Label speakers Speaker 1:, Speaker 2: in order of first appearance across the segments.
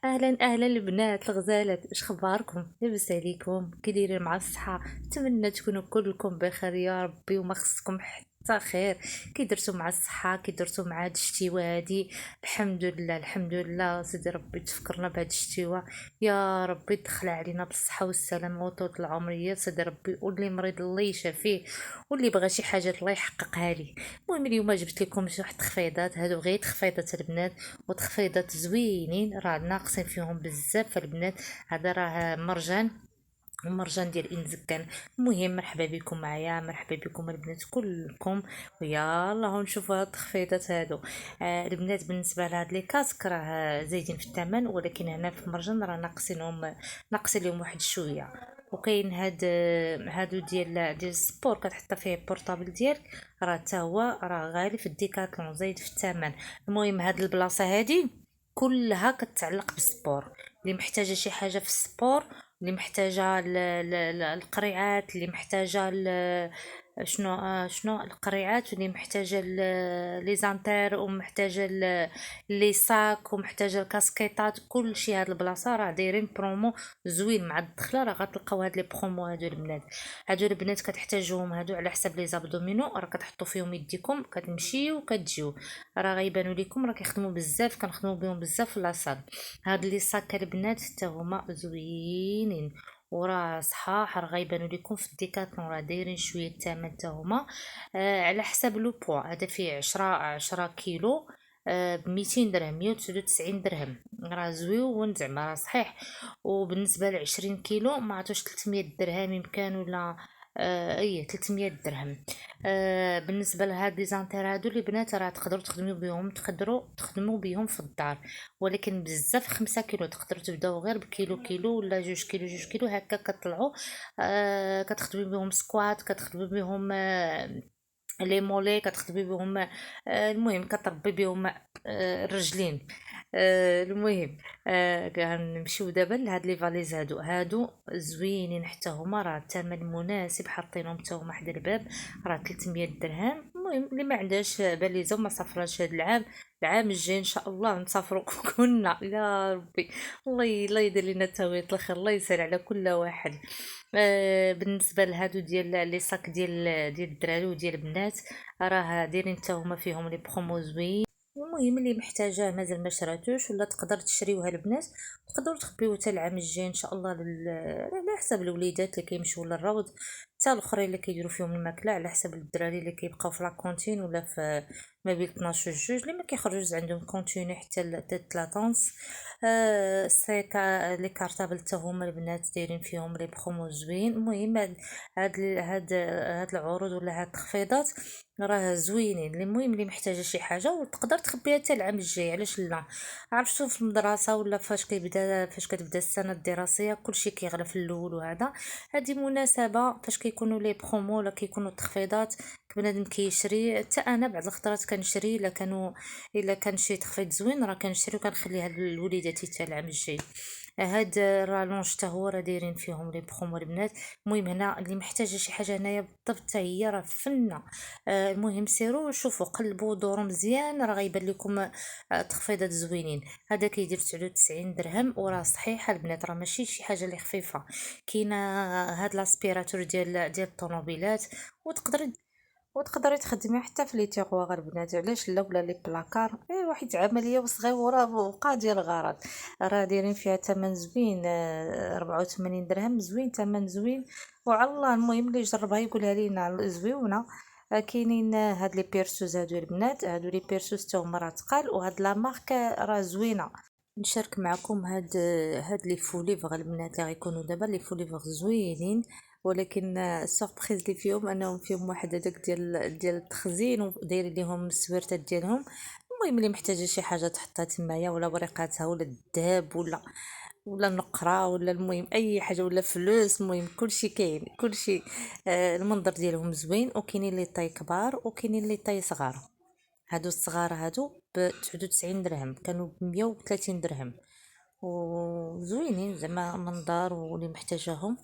Speaker 1: اهلا اهلا البنات الغزالات، اش اخباركم؟ لاباس عليكم؟ كي دايرين مع الصحه؟ نتمنى تكونوا كلكم بخير يا ربي وما خصكم حتى خير. كي درتوا مع الصحه؟ كي درتوا مع هاد الشتيوه هادي؟ الحمد لله الحمد لله، سيدي ربي تفكرنا بهاد الشتيوه. يا ربي دخل علينا بالصحه والسلامه وطول العمر يا سيدي ربي، واللي مريض الله يشافيه، واللي بغى شي حاجه الله يحققها ليه. المهم اليوم جبت لكم شي واحد التخفيضات، هادو غير تخفيضات البنات، وتخفيضات زوينين راه ناقصين فيهم بزاف البنات. هذا راه مرجان، المرجان ديال انزكان. المهم مرحبا بكم معايا، مرحبا بكم البنات كلكم، ويلا هو نشوفوا هاد التخفيضات هادو. البنات بالنسبه لهاد لي كاسك راه زايدين في الثمن، ولكن هنا في مرجان راه ناقصينهم، ناقصين لهم واحد شويه. وكاين هادو ديال السبور كتحط فيه بورطابل ديالك، راه حتى هو راه غالي في الديكاتلون، زايد في الثمن. المهم هاد البلاصه هادي كلها كتعلق بالسبور، اللي محتاجه شي حاجه في السبور، اللي محتاجه القريعات، اللي محتاجه شنو القريعات، واللي محتاجه لي زانتير، ومحتاجه لي ساك، ومحتاجه الكاسكيطات، كل شيء. هاد البلاصه راه دايرين برومو زوين مع الدخله، راه غتلقاو هاد لي برومو هادو البنات. هادو البنات كتحتاجوهم هادو على حساب لي زابدومينو، راه كتحطوا فيهم يديكم كتمشيو وكتجيو، راه غيبانوا لكم راه كيخدموا بزاف، كنخدموا بهم بزاف في لاصال. هاد لي صاك البنات حتى هما زوينين، وراه صحاح، راه غيبانوا لكم في الديكاتلون، راه دايرين شويه الثمن حتى هما. على حساب لو بوا، هذا فيه 10 كيلو، ب200 درهم، 199 درهم، راه زويون زعما راه صحيح. وبالنسبه ل 20 كيلو ما عرفتش 300 درهم يمكن، ولا اي 300 درهم. بالنسبه لهاد لي زانتير هادو لي بنات راه تقدروا تخدموا بهم، تقدروا تخدموا بهم في الدار، ولكن بزاف 5 كيلو تقدروا تبداو غير بكيلو كيلو ولا 2 كيلو 2 كيلو هكا كطلعوا. كتخدمي بهم سكوات، كتخدمي بهم لي مولي، كتخدمي بهم المهم كتربي بهم الرجلين. المهم غنمشيو دابا لهاد لي فاليز هادو زوينين حتى هما، راه الثمن مناسب، حاطينهم حتى هما حدا الباب، راه 300 درهم. المهم اللي ما عندهاش باليزه وما سافراش هاد العام، العام الجاي ان شاء الله نسافروا كنا يا ربي. الله يدير لنا تاويل الخير، الله يسهل على كل واحد. بالنسبه لهادو ديال لي صاك ديال الدراري وديال البنات، راه دايرين حتى هما فيهم لي برومو زوين. المهم اللي محتاجاه مازال ما شراتوش ولا تقدر تشريوها البنات، تقدروا تخبيوه حتى العام الجاي ان شاء الله على حساب الوليدات اللي كيمشيو للروض، حتى الاخرين اللي كيديروا فيهم الماكله، على حساب الدراري اللي كيبقاو في لاكونتين ولا في ما بين 12 و 2 اللي ما كيخرجوش عندهم كونتيني حتى 3 ونص. سيكا لي كارطابل حتى هما البنات دايرين فيهم لي برومو زوين. المهم هاد العروض ولا هاد التخفيضات راه زوينين. المهم اللي محتاجه شي حاجه وتقدر تخبيها حتى العام الجاي، علاش لا؟ عرفتوا في المدرسه ولا فاش كتبدا السنه الدراسيه كلشي كيغلى في الاول، وهذا هذه مناسبه فاش كيكونوا لي برومو ولا كيكونوا التخفيضات بنادم كيشري. حتى انا بعض الخطرات كنشري الا كان شي تخفيض زوين راه كنشري وكنخليها لوليداتي حتى العام الجاي. هاد رالونج حتى هو راه دايرين فيهم لي برومو البنات. المهم هنا اللي محتاجه شي حاجه هنايا بالضبط حتى هي راه فنه. المهم سيروا شوفوا قلبوا دوروا مزيان، راه غيبان لكم تخفيضات زوينين. هذا كيدير 99 درهم، وراه صحيح البنات راه ماشي شي حاجه اللي خفيفه. كاينه هاد لاسبيراتور ديال الطوموبيلات، وتقدر وتقدري تخدمي حتى في لي تيغواغ البنات، علاش لا؟ ولا لي بلاكار، واحد عمليه وصغيره وبقى ديال الغرض. راه دايرين فيها ثمن زوين، 84 درهم، زوين ثمن زوين وعلى الله. المهم اللي يجربها يقولها لينا زويونه. كاينين هاد لي بيرسوز هادو البنات، هادو لي بيرسوز حتى هما راه تقال، وهاد لا مارك راه زوينه. نشارك معكم هاد لي فوليفغ البنات اللي غيكونوا دابا، لي فوليفغ زوينين، ولكن السوربريز اللي فيهم انهم فيهم واحد هذاك ديال التخزين، ودايرين ليهم السويرتات ديالهم. المهم اللي محتاجه شي حاجه تحطها تمايا، ولا وريقاتها ولا الذهب ولا النقره، ولا المهم اي حاجه، ولا فلوس، المهم كلشي كاين كلشي. المنظر ديالهم زوين، وكاينين لي طاي كبار وكاينين لي طاي صغار. هادو الصغار هادو ب 99 درهم، كانوا ب 130 درهم، وزوينين زعما منظر، واللي محتاجاهم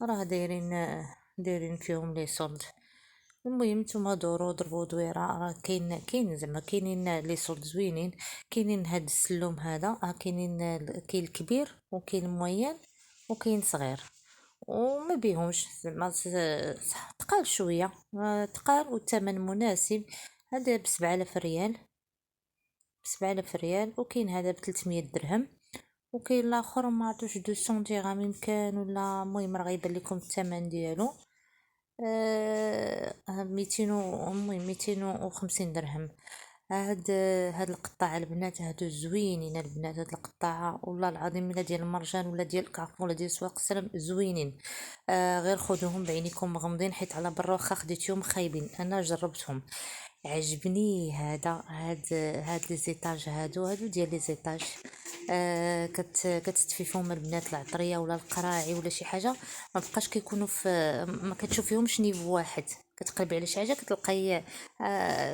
Speaker 1: راه دايرين فيهم لي سولد. المهم نتوما دورو ضربو دويره، راه كاين زعما كاينين لي صولد زوينين، كاينين هاد السلوم هذا، كاينين كاين الكبير وكاين الموين وكاين صغير، وما بيهمش زعما تقال شويه، تقال والثمن مناسب. هذا ب7000 ريال، ب7000 ريال. وكاين هذا ب300 درهم، وكاين الاخر ما عرفتش 200 درهم يمكن، ولا المهم راه غيبان لكم الثمن ديالو 200 المهم 250 درهم. هاد القطاعه البنات هادو زوينين البنات، هاد القطاعه والله العظيم الا ديال المرجان ولا ديال كارفور ولا ديال سواق السلام زوينين. غير خذوهم بعينيكم مغمضين، حيت على برا واخا خديتيهم خايبين، انا جربتهم عجبني. هاد لي زيتاج هادو ديال لي زيتاج، كتستفي البنات العطريه ولا القراعي ولا شي حاجه، ما بقاش كيكونوا في، ما كتشوفيهمش نيفو واحد، كتقلبي على شي حاجه كتلقاي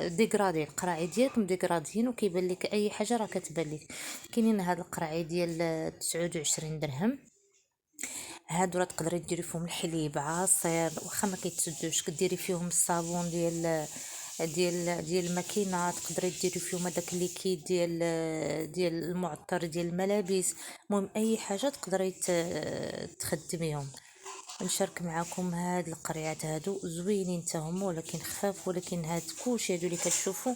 Speaker 1: ديغرادي القراعي ديالك مديغراديين، وكيبان لك اي حاجه راه كتبان لك. كاينين هاد القراعي ديال 29 درهم، هادو راه تقدري ديري فيهم الحليب عصير، واخا ما كيتسدوش كديري فيهم الصابون ديال الماكينه، تقدري ديري فيهم هذاك الليكيد ديال المعطر ديال الملابس. المهم اي حاجه تقدري تخدميهم. نشارك معكم هاد القريات هادو زوينين تاهم، ولكن خفاف، ولكن هاد كلشي هادو اللي كتشوفوا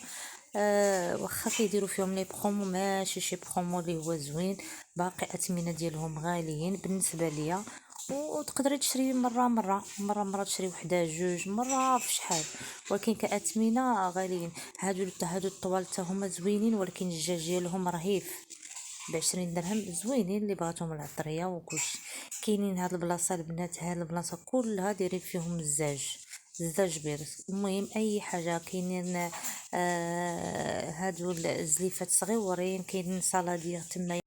Speaker 1: واخا كيديروا فيهم لي برومو، ماشي شي برومو اللي هو زوين، باقي اثمنه ديالهم غاليين بالنسبه ليا. وتقدري تشري مره تشري وحده جوج مره في شحال، ولكن كاثمنه غاليين. هادو الطوال حتى هما زوينين، ولكن الجاج ديالهم رهيف ب20 درهم، زوينين اللي بغاتهم العطريه وكلشي. كاينين هاد البلاصه البنات، هاد البلاصه كلها دايرين فيهم الزاج بيرس. المهم اي حاجه كاينين، هادو الزليفات صغيورين، كاينين صلادير تما.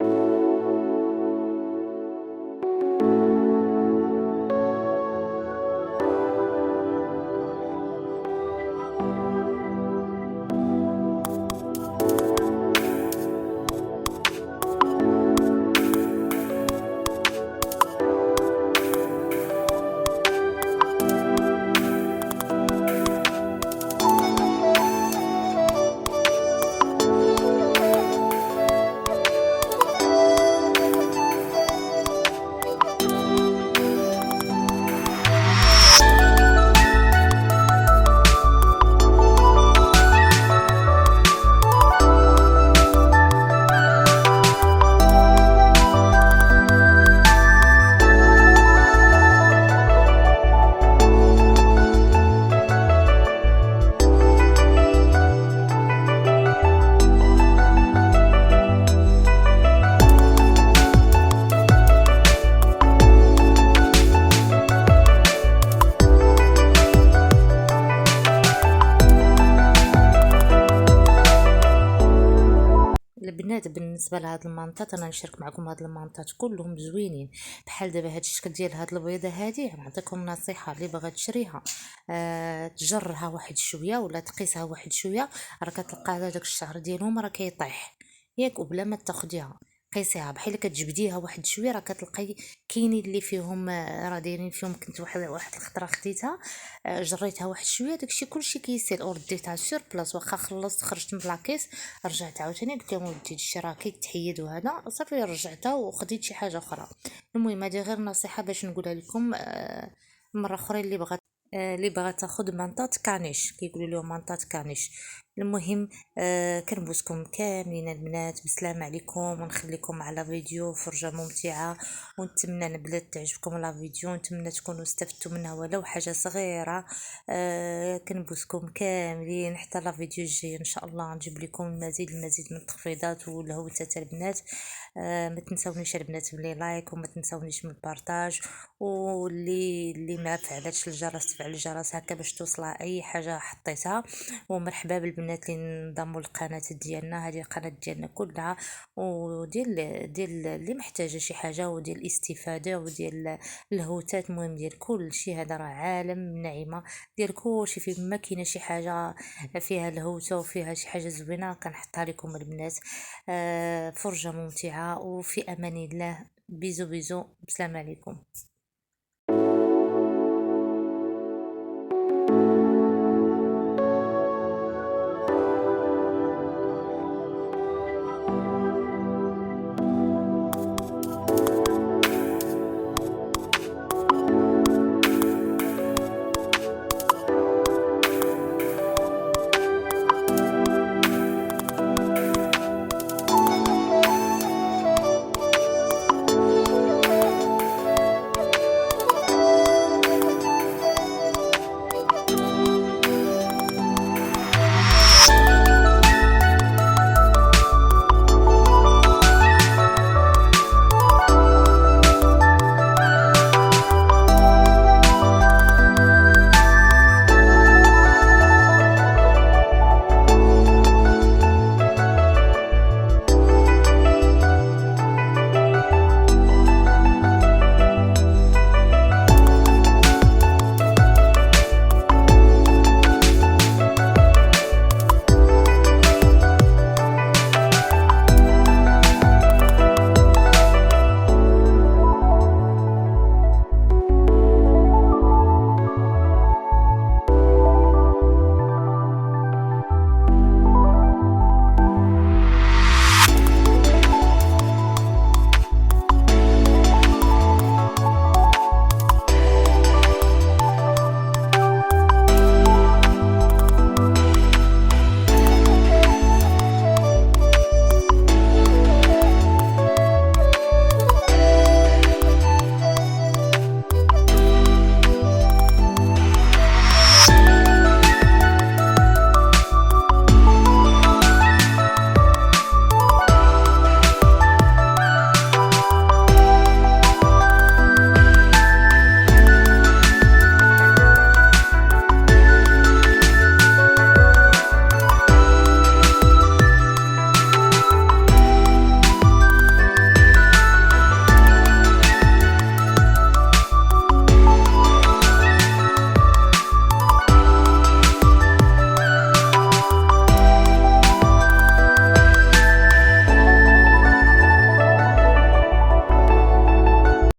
Speaker 1: البنات بالنسبه لهاد المانطات، انا نشارك معكم هاد المانطات كلهم زوينين. بحال دابا هاد الشكل ديال هاد البيضه هادي، نعطيكم نصيحه اللي باغا تشريها، تجرها واحد شويه ولا تقيسها واحد شويه، راه كتلقى هذاك الشعر ديالهم راه كيطيح ياك، وبلا ما تاخديها قيسيها بحال كتجبديها واحد شويه، راه كتلقاي كاينين اللي فيهم راه دايرين فيهم. كنت واحد الخطره خديتها، جريتها واحد شويه، داكشي كلشي كيسيل، رديتها سور بلاص. واخا خلصت خرجت من لاكيس، رجعت عاوتاني قلت لهم ودي هادشي راه كيتحيد وهذا صافي، رجعتها وخديت شي حاجه اخرى. المهم هذه غير نصيحه باش نقولها لكم مره اخرى، اللي بغات تاخذ مانطات كانيش، كيقولوا لهم مانطات كانيش. المهم كنبوسكم كاملين البنات، بسلام عليكم، ونخليكم على فيديو فرجه ممتعه. ونتمنى البنات تعجبكم لا فيديو، ونتمنى تكونوا استفدتوا منها ولو حاجه صغيره. كنبوسكم كاملين حتى لا فيديو الجاي ان شاء الله، نجيب لكم المزيد من التخفيضات والهوسات البنات. ما تنسونيش البنات بلي لايك، وما تنسونيش من البارطاج، واللي ما فعلتش الجرس تفعل الجرس هكا باش توصلها اي حاجه حطيتها. ومرحبا بالبنات اللي انضموا للقناه ديالنا، هذه القناه ديالنا كلها، وديال اللي محتاجه شي حاجه، وديال الاستفاده، وديال الهوتات، المهم ديال كل شيء. هذا راه عالم نعيمه ديال كلشي، في ما كاينه شي حاجه فيها الهوته وفيها شي حاجه زوينه كنحطها لكم البنات. فرجه ممتعه، وفي امان الله. بيزو بيزو، بسلام عليكم.